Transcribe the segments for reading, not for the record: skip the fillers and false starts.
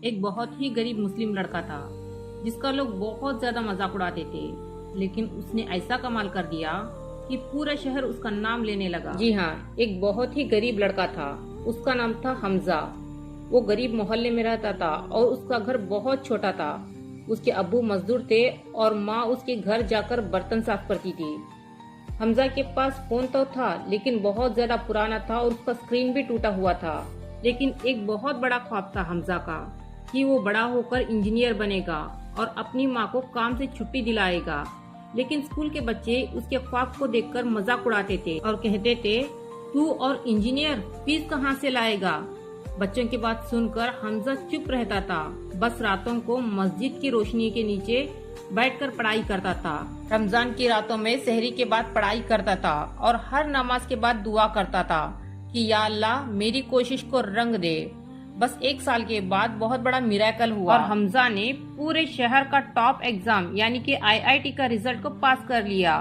एक बहुत ही गरीब मुस्लिम लड़का था जिसका लोग बहुत ज्यादा मजाक उड़ाते थे। लेकिन उसने ऐसा कमाल कर दिया कि पूरा शहर उसका नाम लेने लगा। जी हाँ, एक बहुत ही गरीब लड़का था। उसका नाम था हमजा। वो गरीब मोहल्ले में रहता था और उसका घर बहुत छोटा था। उसके अब्बू मजदूर थे और माँ उसके घर जाकर बर्तन साफ करती थी। हमजा के पास फोन तो था लेकिन बहुत ज्यादा पुराना था और उसका स्क्रीन भी टूटा हुआ था। लेकिन एक बहुत बड़ा ख्वाब था हमजा का कि वो बड़ा होकर इंजीनियर बनेगा और अपनी माँ को काम से छुट्टी दिलाएगा। लेकिन स्कूल के बच्चे उसके ख्वाब को देखकर मजाक उड़ाते थे और कहते थे, तू और इंजीनियर फीस कहाँ से लाएगा। बच्चों की बात सुनकर हमजा चुप रहता था। बस रातों को मस्जिद की रोशनी के नीचे बैठकर पढ़ाई करता था। रमजान की रातों में सहरी के बाद पढ़ाई करता था और हर नमाज के बाद दुआ करता था कि या अल्लाह मेरी कोशिश को रंग दे। बस एक साल के बाद बहुत बड़ा मिरेकल हुआ और हमजा ने पूरे शहर का टॉप एग्जाम यानी कि आईआईटी का रिजल्ट को पास कर लिया।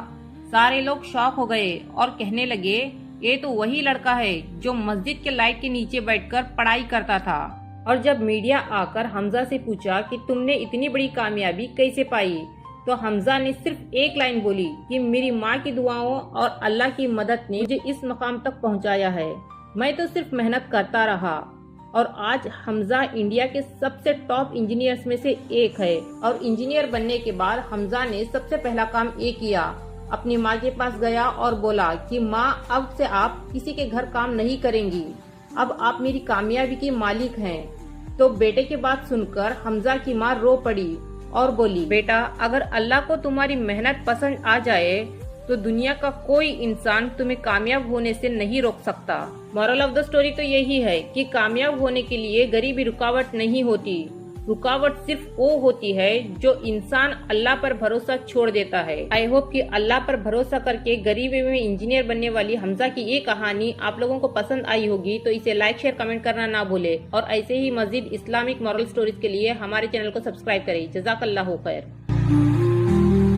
सारे लोग शॉक हो गए और कहने लगे, ये तो वही लड़का है जो मस्जिद के लाइट के नीचे बैठकर पढ़ाई करता था। और जब मीडिया आकर हमजा से पूछा कि तुमने इतनी बड़ी कामयाबी कैसे पाई, तो हमजा ने सिर्फ एक लाइन बोली कि मेरी माँ की दुआओं और अल्लाह की मदद ने मुझे इस मकाम तक पहुँचाया है। मैं तो सिर्फ मेहनत करता रहा। और आज हमजा इंडिया के सबसे टॉप इंजीनियर्स में से एक है। और इंजीनियर बनने के बाद हमजा ने सबसे पहला काम ये किया, अपनी माँ के पास गया और बोला कि माँ, अब से आप किसी के घर काम नहीं करेंगी, अब आप मेरी कामयाबी की मालिक हैं। तो बेटे की बात सुनकर हमजा की माँ रो पड़ी और बोली, बेटा, अगर अल्लाह को तुम्हारी मेहनत पसंद आ जाए तो दुनिया का कोई इंसान तुम्हें कामयाब होने से नहीं रोक सकता। मॉरल ऑफ द स्टोरी तो यही है कि कामयाब होने के लिए गरीबी रुकावट नहीं होती। रुकावट सिर्फ वो होती है जो इंसान अल्लाह पर भरोसा छोड़ देता है। आई होप कि अल्लाह पर भरोसा करके गरीबी में इंजीनियर बनने वाली हमजा की ये कहानी आप लोगों को पसंद आई होगी, तो इसे लाइक शेयर कमेंट करना ना भूले और ऐसे ही मजीद इस्लामिक मॉरल स्टोरीज के लिए हमारे चैनल को सब्सक्राइब करें। जज़ाकल्लाहु खैर।